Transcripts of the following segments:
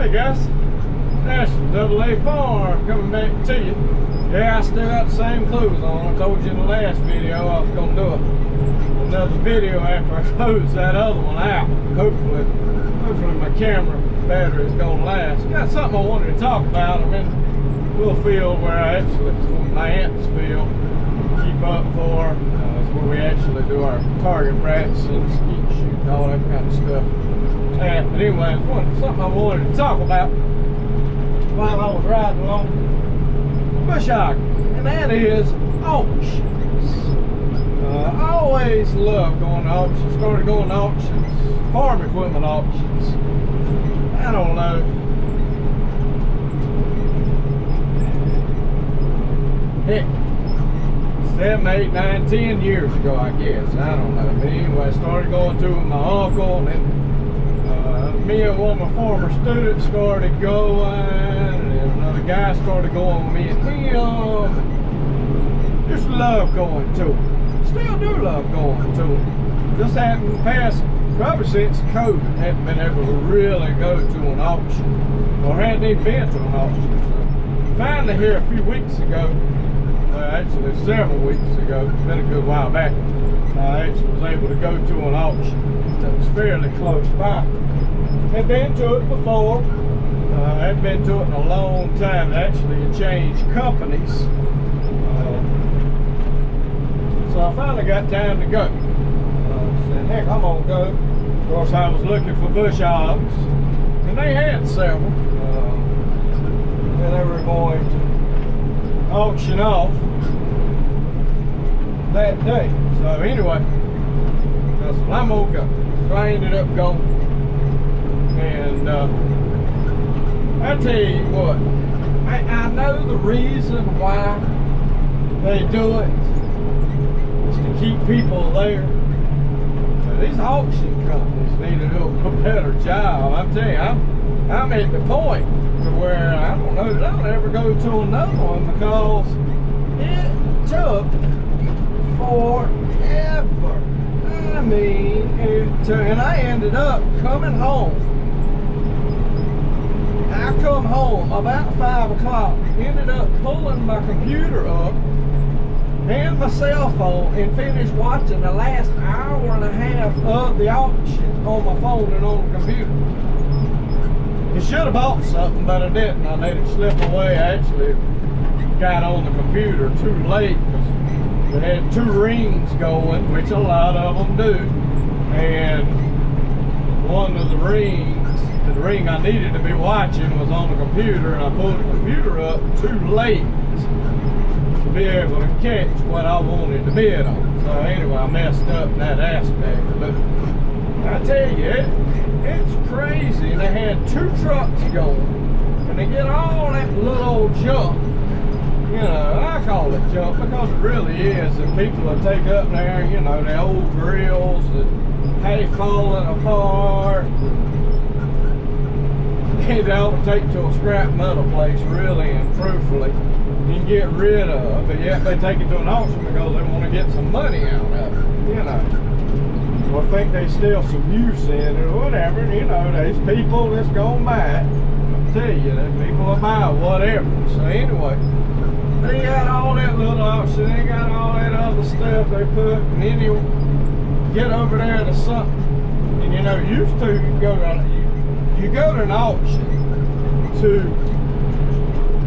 Hey guys, National Double A Farm coming back to you. Yeah, I still got the same clothes on. I told you in the last video I was going to do another video after I close that other one out. Hopefully my camera battery is going to last. Got something I wanted to talk about. I'm in a little field where I actually, my aunt's field, keep up for. It's where we actually do our target practice and skeet shoot and all that kind of stuff. But anyway, it's something I wanted to talk about while I was riding along bush hogging, and that is auctions. I always loved going to auctions. Started going to auctions, farm equipment auctions. I don't know. Heck, 7, 8, 9, 10 years ago, I guess. I don't know. But anyway, I started going to with my uncle, and then me and one of my former students started going, and then another guy started going with me and him. Just love going to them. Still do love going to them. Just hadn't passed, probably since COVID, hadn't been able to really go to an auction, or hadn't even been to an auction. So finally here a few weeks ago, actually several weeks ago, it's been a good while back, I actually was able to go to an auction that was fairly close by. Had been to it before. Hadn't been to it in a long time. Actually, it changed companies. So I finally got time to go. Said, heck, I'm gonna go. Of course, I was looking for bush hogs, and they had several. And they were going to auction off that day. So anyway, I said, I'm gonna go. So I ended up going. And I tell you what, I know the reason why they do it is to keep people there. So these auction companies need to do a better job. I'm telling you, I'm at the point to where I don't know that I'll ever go to another one, because it took forever. I mean, and I ended up coming home. I come home about 5 o'clock, ended up pulling my computer up and my cell phone and finished watching the last hour and a half of the auction on my phone and on the computer. I should have bought something, but I didn't. I let it slip away. I actually got on the computer too late because it had 2 rings going, which a lot of them do. And one of the rings, the ring I needed to be watching, was on the computer, and I pulled the computer up too late to be able to catch what I wanted to bid on. So anyway, I messed up in that aspect. But I tell you, it's crazy. And they had 2 trucks going, and they get all that little old junk. You know, I call it junk because it really is. And people will take up there, you know, the old grills that have fallen apart. They ought to take to a scrap metal place, really and truthfully, and get rid of. But yet they take it to an auction because they want to get some money out of it, you know. Or think they steal some use in it or whatever. And, you know, there's people that's gonna buy it. I'll tell you, that people will buy whatever. So anyway, they got all that little auction, they got all that other stuff they put, and then you get over there to something. And you know, used to you go to an auction to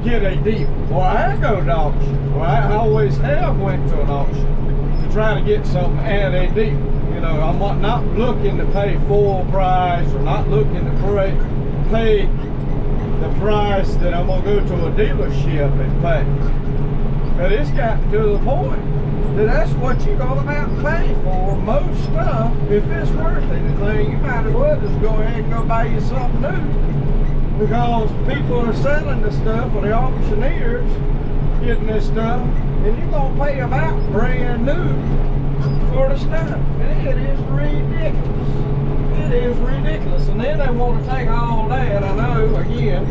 get a deal. Well, I go to auction. Well, I always have went to an auction to try to get something at a deal. You know, I'm not looking to pay full price, or not looking to pay the price that I'm going to go to a dealership and pay. But it's gotten to the point that that's what you're going to have to pay for most stuff. If it's worth anything, you might as well just go ahead and go buy you something new, because people are selling the stuff, or the auctioneers getting this stuff, and you're going to pay them out brand new for the stuff. And it is ridiculous. It is ridiculous. And then they want to take all that. I know, again,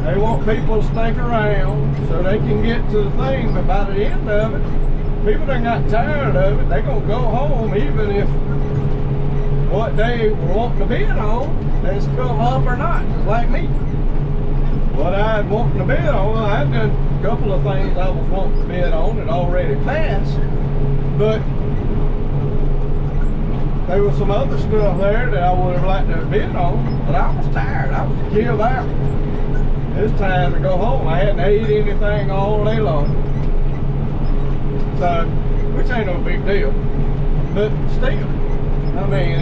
they want people to stick around so they can get to the thing, but by the end of it, people done got tired of it. They're going to go home, even if what they were wanting to bid on has come up or not. Just like me. what I was wanting to bid on, I had done a couple of things I was wanting to bid on that already passed, but there was some other stuff there that I would have liked to bid on, but I was tired. I was to give out. It's time to go home. I hadn't ate anything all day long, so which ain't no big deal, but still, I mean,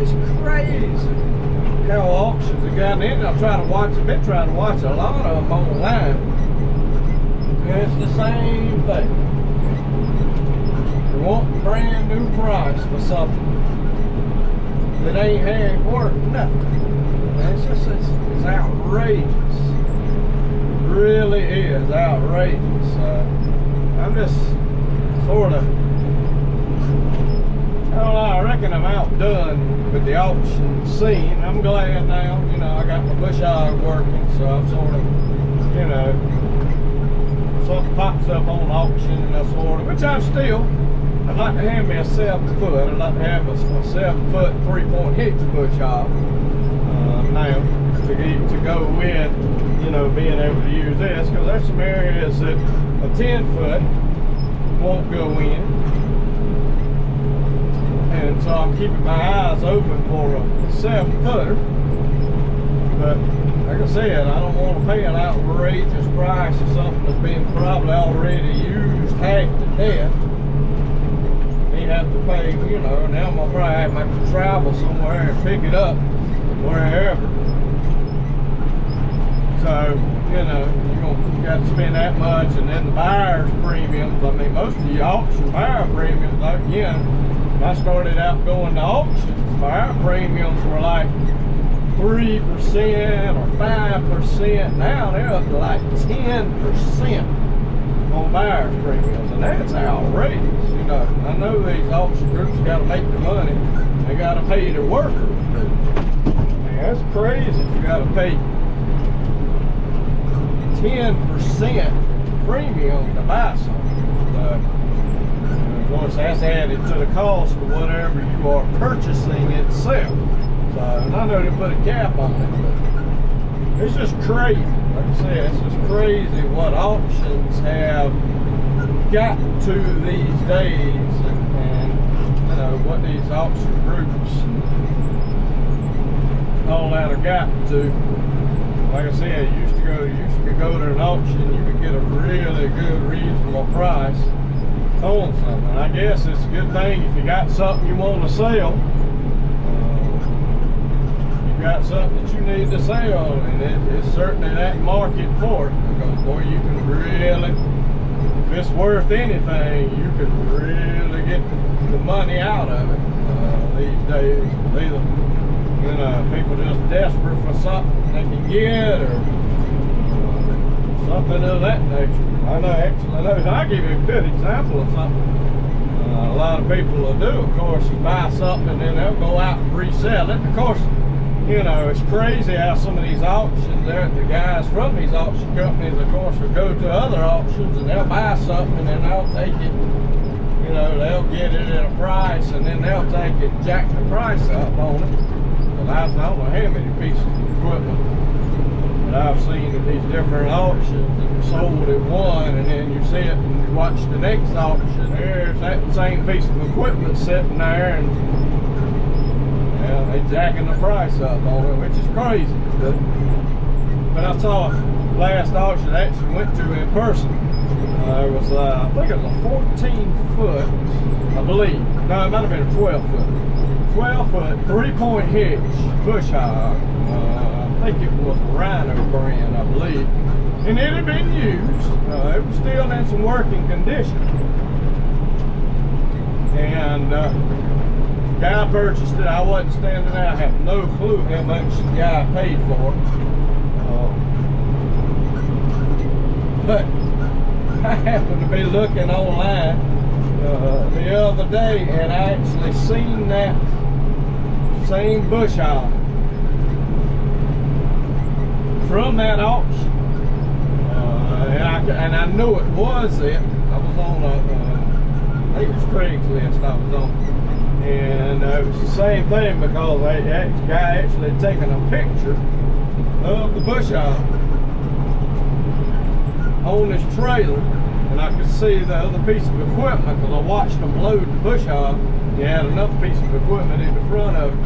it's crazy how auctions have gotten in. I've been trying to watch a lot of them online, and it's the same thing. They want a brand new price for something that ain't half worth nothing. And it's outrageous. It really is outrageous. I'm just sort of, I don't know, I reckon I'm outdone with the auction scene. I'm glad now, you know, I got my bush hog working, so I'm sort of, you know, something pops up on auction and I sort of, which I'm still, I'd like to have me a 7-foot. I'd like to have a 7-foot 3-point hitch bush hog now to go with, you know, being able to use this, because there's some areas that a 10-foot won't go in. And so I'm keeping my eyes open for a 7-footer. But like I said, I don't want to pay an outrageous price for something that's been probably already used half to death. You have to pay, you know, now I'm gonna probably have to travel somewhere and pick it up wherever. So, you know, you got to spend that much, and then the buyer's premiums. I mean, most of the auction buyer premiums, again, when I started out going to auctions, buyer premiums were like 3% or 5%. Now they're up to like 10% on buyer's premiums, and that's outrageous. You know, I know these auction groups got to make the money. They got to pay their workers. But, man, that's crazy. You got to pay 10% premium to buy something. Of course, that's added to the cost of whatever you are purchasing itself. So, and I know they put a cap on it, but it's just crazy. Like I said, it's just crazy what auctions have got to these days, and you know what these auction groups and all that are got to. Like I said, you used to go to an auction, you could get a really good, reasonable price on something. I guess it's a good thing if you got something you want to sell. Got something that you need to sell, and it's certainly that market for it, because boy, you can really, if it's worth anything, you can really get the money out of it these days. Either, you know, people just desperate for something they can get, or something of that nature. I know, actually, I'll give you a good example of something a lot of people will do. Of course, you buy something and then they'll go out and resell it. Of course, you know, it's crazy how some of these auctions, the guys from these auction companies, of course, will go to other auctions and they'll buy something and then they'll take it, you know, they'll get it at a price and then they'll take it, jack the price up on it. But I don't know how many pieces of equipment that I've seen at these different auctions that are sold at one, and then you see it and you watch the next auction, there's that same piece of equipment sitting there, and yeah, they jacking the price up on it, which is crazy. But I saw last auction I actually went to in person. It was, I think it was a 14-foot, I believe. No, it might have been a 12-foot. 12-foot, 3-point hitch bush hog. I think it was a Rhino brand, I believe. And it had been used. It was still in some working condition. And guy purchased it. I wasn't standing there. I have no clue how much the guy paid for it. But I happened to be looking online the other day, and I actually seen that same bush hog from that auction. And I knew it was it. I was on I think it was Craigslist I was on. And it was the same thing, because that guy actually had taken a picture of the bush hog on this trailer, and I could see the other piece of equipment because I watched them load the bush hog. He had another piece of equipment in the front of it,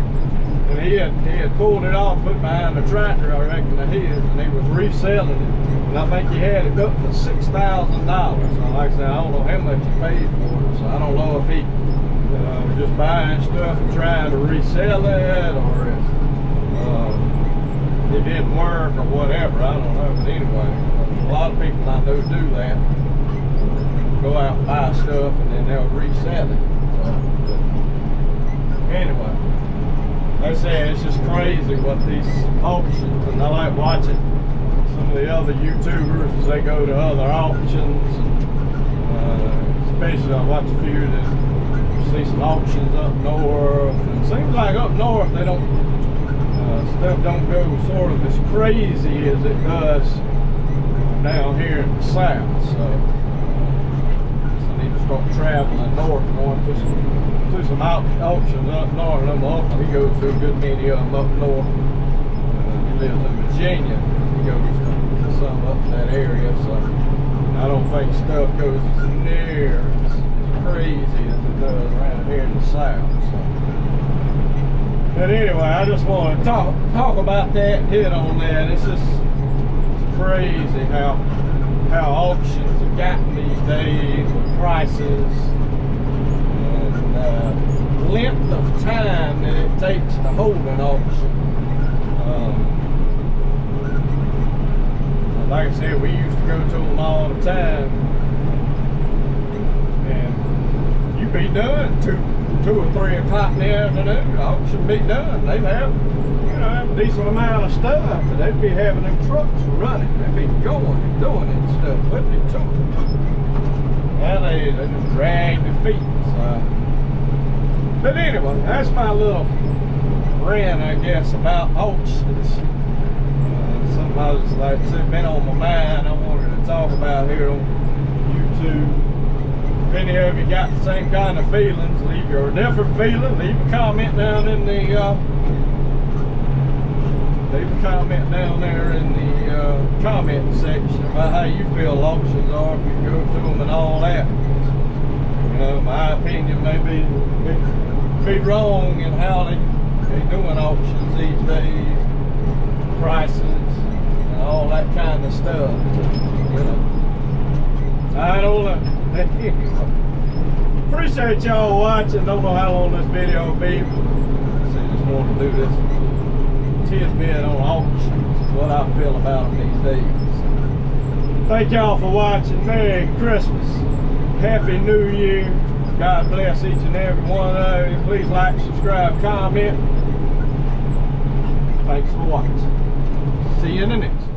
and he had pulled it off, put it behind the tractor, I reckon of his, and he was reselling it. And I think he had it up for $6,000. So like I said, I don't know how much he paid for it, so I don't know if he was just buying stuff and trying to resell it, or if it didn't work or whatever. I don't know. But anyway, a lot of people I know do that. Go out and buy stuff and then they'll resell it. But anyway, like I said, it's just crazy what these auctions, and I like watching some of the other YouTubers as they go to other auctions. Especially I watch a few that see some auctions up north. And it seems like up north they don't stuff don't go sort of as crazy as it does down here in the south. So I need to start traveling north, going to some auctions up north. And he goes to a good many of them up north. He lives in Virginia. He goes to some up in that area. So I don't think stuff goes as near as crazy as it does around here in the south. So. But anyway, I just want to talk about that, hit on that. It's crazy how auctions have gotten these days with prices and length of time that it takes to hold an auction. Like I said, we used to go to them all the time, and you'd be done 2 or 3 o'clock in the afternoon. The auction be done. They'd have, have a decent amount of stuff, but they'd be having them trucks running. They'd be going and doing it and stuff, putting it to them. Well, they just drag their feet. So. But anyway, that's my little rant, I guess, about auctions. Something I was, like I said, been on my mind. I wanted to talk about here on YouTube. If any of you got the same kind of feelings, leave your different feeling. Leave a comment down in the comment section about how you feel auctions are, if you go to them and all that. My opinion may be wrong in how they doing auctions these days, prices and all that kind of stuff. I don't know. Appreciate y'all watching. Don't know how long this video will be. So just want to do this tidbit on auctions, what I feel about them these days. Thank y'all for watching. Merry Christmas. Happy New Year. God bless each and every one of you. Please like, subscribe, comment. Thanks for watching. See you in the next one.